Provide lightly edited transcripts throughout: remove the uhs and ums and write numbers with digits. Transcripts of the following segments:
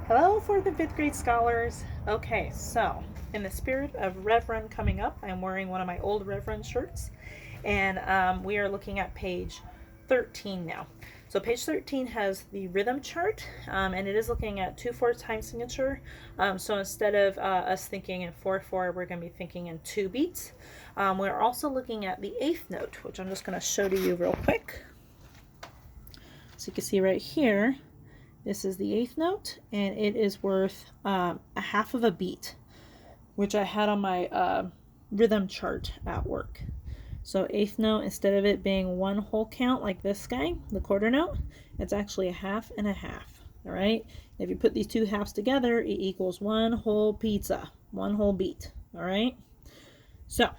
Hello, 4th and 5th grade scholars. Okay, so in the spirit of Rev Run coming up, I'm wearing one of my old Rev Run shirts, and we are looking at page 13 now. So page 13 has the rhythm chart, and it is looking at 2/4 time signature. So instead of us thinking in 4/4, we're going to be thinking in 2 beats. We're also looking at the 8th note, which I'm just going to show to you real quick. So you can see right here, this is the 8th note, and it is worth a half of a beat, which I had on my rhythm chart at work. So 8th note, instead of it being one whole count like this guy, the quarter note, it's actually a half and a half. All right. If you put these two halves together, it equals one whole pizza, one whole beat. All right. So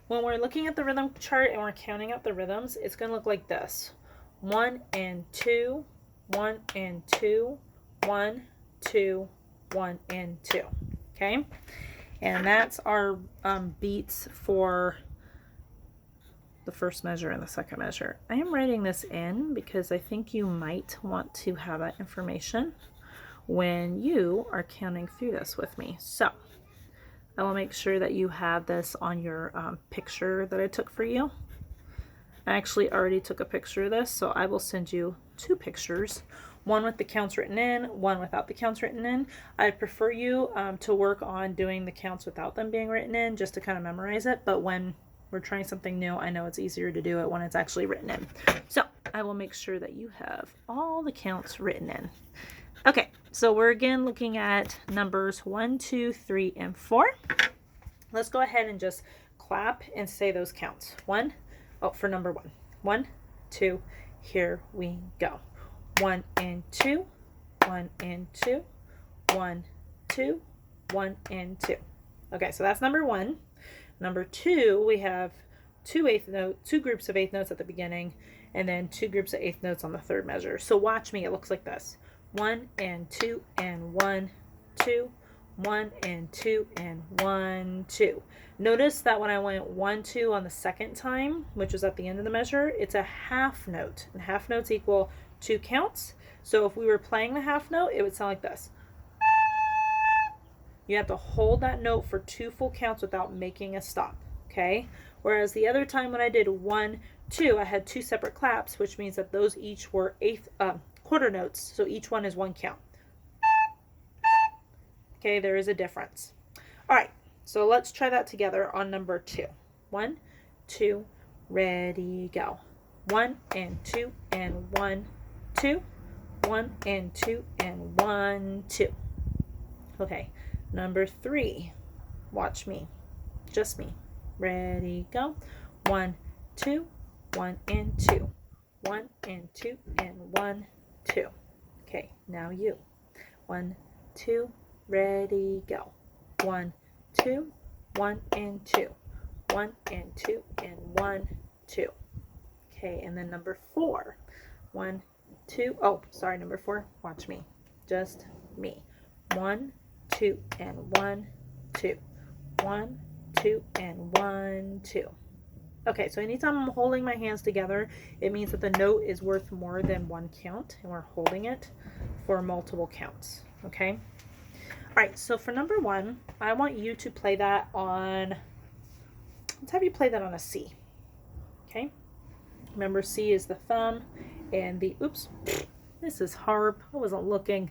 when we're looking at the rhythm chart and we're counting out the rhythms, it's going to look like this: 1 and 2, 1 and 2, 1, 2, 1 and 2. Okay, and that's our beats for the first measure and the second measure. I am writing this in because I think you might want to have that information when you are counting through this with me. So I will make sure that you have this on your picture that I took for you. I actually already took a picture of this, so I will send you 2 pictures, one with the counts written in, one without the counts written in. I prefer you to work on doing the counts without them being written in, just to kind of memorize it, but when we're trying something new, I know it's easier to do it when it's actually written in. So I will make sure that you have all the counts written in. Okay, so we're again looking at numbers 1, 2, 3, and 4. Let's go ahead and just clap and say those counts. For number 1. 1, 2, here we go. 1 and 2, 1 and 2, 1, 2, 1 and 2. Okay, so that's number 1. Number 2, we have two groups of 8th notes at the beginning, and then 2 groups of 8th notes on the third measure. So watch me, it looks like this: 1 and 2 and 1, 2, 1 and 2 and 1, 2. Notice that when I went 1, 2 on the second time, which was at the end of the measure, it's a half note, and half notes equal 2 counts. So if we were playing the half note, it would sound like this. You have to hold that note for 2 full counts without making a stop, okay? Whereas the other time when I did 1, 2, I had 2 separate claps, which means that those each were quarter notes, so each one is 1 count. Okay, there is a difference. All right, so let's try that together on number 2. 1, 2, ready, go. 1 and 2 and 1, 2, 1 and 2 and 1, 2. Okay, number 3, watch me, just me. Ready, go. 1, 2, 1 and 2, 1 and 2 and 1, 2. Okay, now you. 1, 2, ready, go. 1, 2, 1 and 2, 1 and 2 and 1, 2. Okay, and then number 4. 1, 2, number 4, watch me, just me. 1, 2 and 1, 2, 1, 2 and 1, 2. Okay, so anytime I'm holding my hands together, it means that the note is worth more than 1 count, and we're holding it for multiple counts, okay? All right, so for number 1, I want you to play that on, let's have you play that on a C, okay? Remember, C is the thumb, and this is hard, I wasn't looking.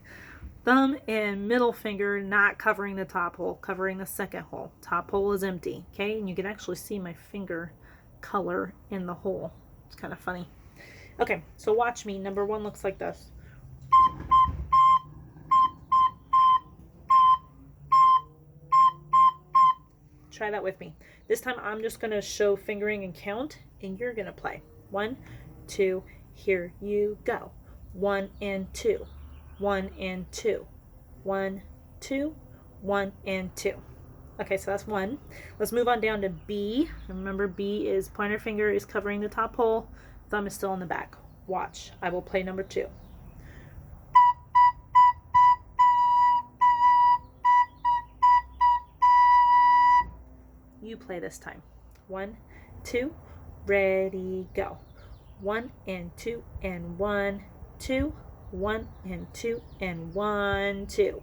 Thumb and middle finger not covering the top hole, covering the second hole. Top hole is empty, okay? And you can actually see my finger color in the hole. It's kind of funny. Okay, so watch me. Number 1 looks like this. Try that with me. This time I'm just going to show fingering and count, and you're going to play. 1, 2, here you go. 1 and 2. 1 and 2, 1, 2, 1 and 2. Okay, so that's 1. Let's move on down to B. Remember, B is pointer finger is covering the top hole, thumb is still in the back. Watch, I will play number 2. You play this time. 1, 2, ready, go. 1 and 2 and 1, 2, 1 and 2 and 1, 2.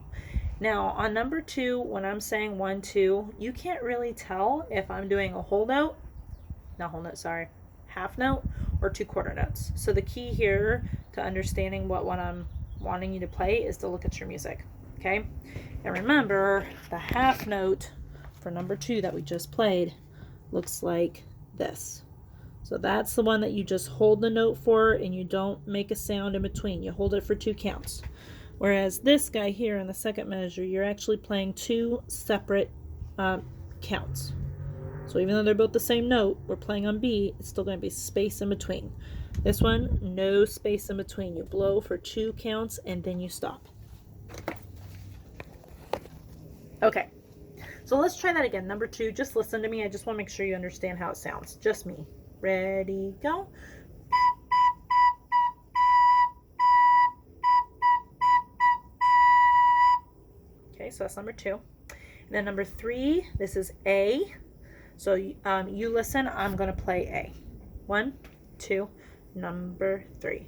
Now on number 2, when I'm saying 1, 2, you can't really tell if I'm doing a whole note, not whole note, sorry, half note or 2 quarter notes. So the key here to understanding what I'm wanting you to play is to look at your music, okay? And remember, the half note for number 2 that we just played looks like this. So that's the one that you just hold the note for and you don't make a sound in between. You hold it for 2 counts. Whereas this guy here in the second measure, you're actually playing 2 separate counts. So even though they're both the same note, we're playing on B, it's still going to be space in between. This one, no space in between. You blow for 2 counts and then you stop. Okay, so let's try that again. Number 2, just listen to me. I just want to make sure you understand how it sounds. Just me. Ready, go. Okay, so that's number 2. And then number 3, this is A. So you listen, I'm going to play A. 1, 2, number 3.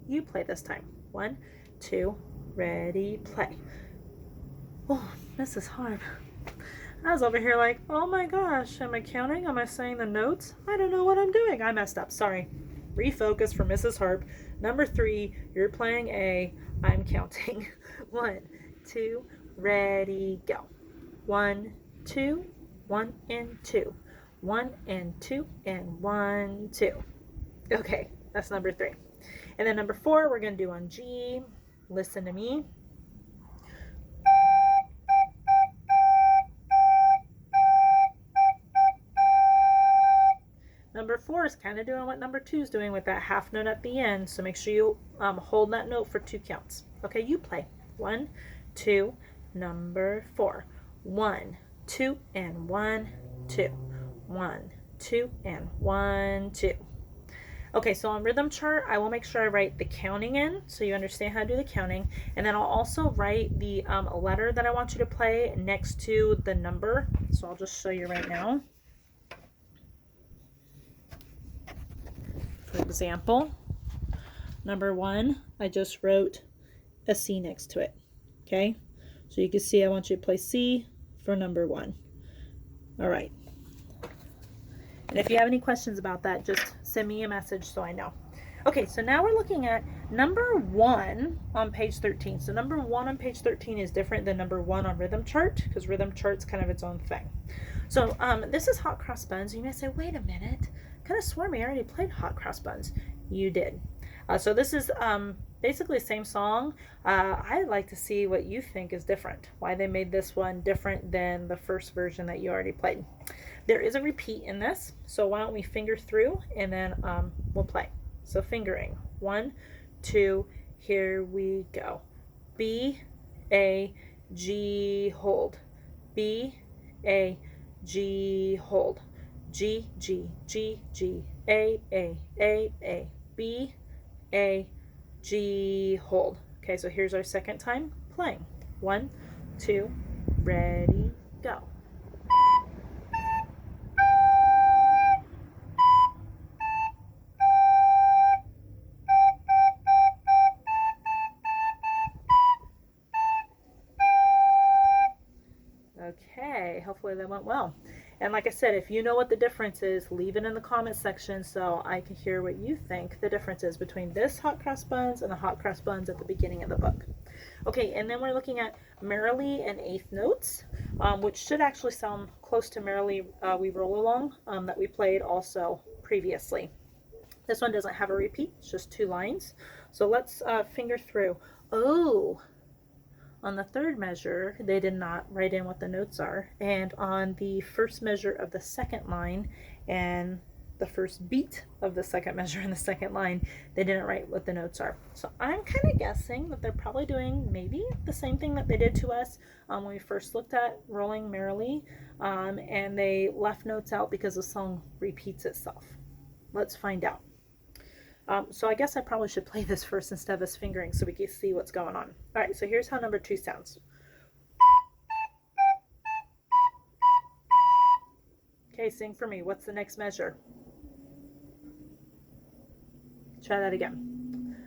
You play this time. 1, 2, ready, play. Oh, this is hard. I was over here like, oh my gosh, am I counting? Am I saying the notes? I don't know what I'm doing. I messed up. Sorry. Refocus for Mrs. Harp. Number 3, you're playing A. I'm counting. 1, 2, ready, go. 1, 2, 1 and 2. 1 and 2 and 1, 2. Okay, that's number 3. And then number 4, we're going to do on G. Listen to me. Number 4 is kind of doing what number 2 is doing with that half note at the end. So make sure you hold that note for 2 counts. Okay, you play. 1, 2, number 4. 1, 2, and 1, 2. 1, 2, and 1, 2. Okay, so on rhythm chart, I will make sure I write the counting in so you understand how to do the counting. And then I'll also write the letter that I want you to play next to the number. So I'll just show you right now. For example, number 1, I just wrote a C next to it. Okay, so you can see I want you to play C for number 1. All right. And if you have any questions about that, just send me a message so I know. Okay, so now we're looking at number 1 on page 13. So number 1 on page 13 is different than number 1 on rhythm chart because rhythm chart's kind of its own thing. So this is Hot Cross Buns. You may say, wait a minute, kind of swore me, I already played Hot Cross Buns. You did. So this is basically the same song. I'd like to see what you think is different, why they made this one different than the first version that you already played. There is a repeat in this, so why don't we finger through and then we'll play. So fingering. 1, 2, here we go. B, A, G, hold. B, A, G, hold. G, G, G, G, A, B, A, G, hold. Okay, so here's our second time playing. 1, 2, ready, go. Okay, hopefully that went well. And like I said, if you know what the difference is, leave it in the comment section so I can hear what you think the difference is between this Hot Cross Buns and the Hot Cross Buns at the beginning of the book. Okay, and then we're looking at Merrily and eighth notes, which should actually sound close to Merrily We Roll Along that we played also previously. This one doesn't have a repeat, it's just 2 lines. So let's finger through. Oh! On the third measure, they did not write in what the notes are. And on the first measure of the second line and the first beat of the second measure in the second line, they didn't write what the notes are. So I'm kind of guessing that they're probably doing maybe the same thing that they did to us when we first looked at Rolling Merrily, and they left notes out because the song repeats itself. Let's find out. So I guess I probably should play this first instead of us fingering so we can see what's going on. All right, so here's how number 2 sounds. Okay, Okay, sing for me. What's the next measure? Try that again.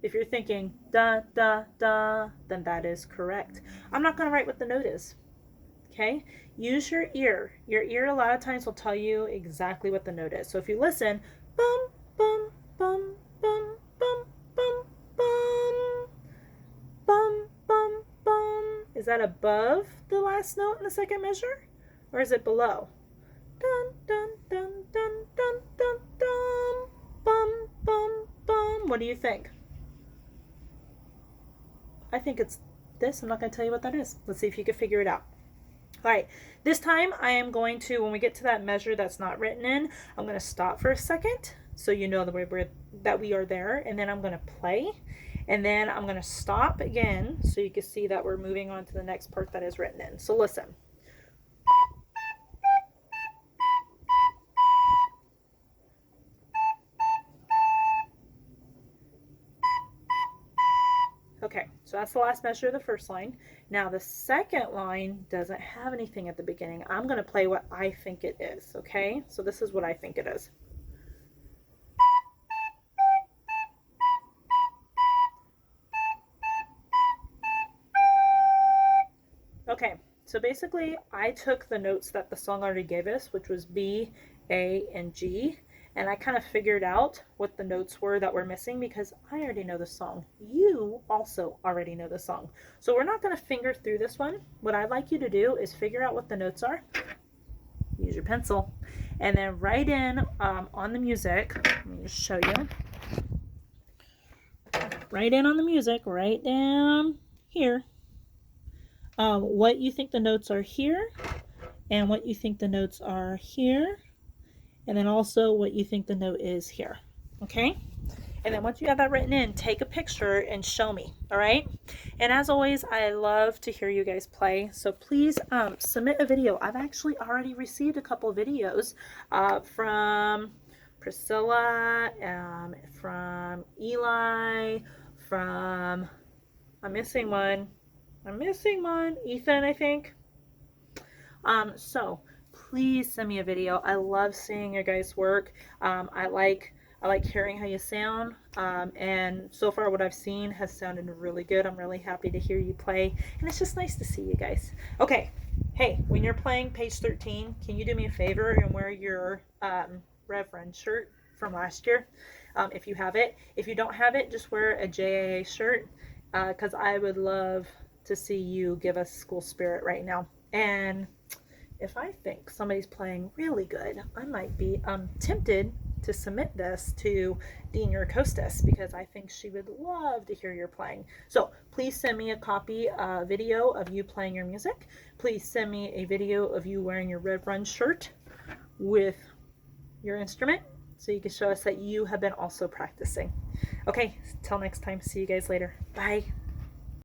If you're thinking da, da, da, then that is correct. I'm not going to write what the note is. Okay? Use your ear. Your ear a lot of times will tell you exactly what the note is. So if you listen, bum, bum, bum, bum, bum, bum, bum, bum, bum, bum. Is that above the last note in the second measure? Or is it below? Dun, dun, dun, dun, dun, dun, dun, bum, bum, bum. What do you think? I think it's this. I'm not going to tell you what that is. Let's see if you can figure it out. All right, this time I am going to, when we get to that measure that's not written in, I'm going to stop for a second so you know that we are there, and then I'm going to play, and then I'm going to stop again so you can see that we're moving on to the next part that is written in. So listen. Okay, so that's the last measure of the first line. Now the second line doesn't have anything at the beginning. I'm going to play what I think it is, okay? So this is what I think it is. Okay, so basically I took the notes that the song already gave us, which was B, A, and G, and I kind of figured out what the notes were that were missing because I already know the song. You also already know the song. So we're not going to finger through this one. What I'd like you to do is figure out what the notes are. Use your pencil. And then write in on the music. Let me just show you. Write in on the music. Write down here. What you think the notes are here. And what you think the notes are here. And then also what you think the note is here. Okay? And then once you have that written in, take a picture and show me. All right? And as always, I love to hear you guys play. So please submit a video. I've actually already received a couple of videos from Priscilla, from Eli, from, I'm missing one, Ethan, I think. So please send me a video. I love seeing your guys' work. I like hearing how you sound, and so far what I've seen has sounded really good. I'm really happy to hear you play, and it's just nice to see you guys. Okay, hey, when you're playing page 13, can you do me a favor and wear your Reverend shirt from last year, if you have it? If you don't have it, just wear a JAA shirt, because I would love to see you give us school spirit right now. And if I think somebody's playing really good, I might be tempted to submit this to Dean Costas because I think she would love to hear your playing. So please send me a copy, video of you playing your music. Please send me a video of you wearing your Red Run shirt with your instrument so you can show us that you have been also practicing. Okay, till next time. See you guys later. Bye.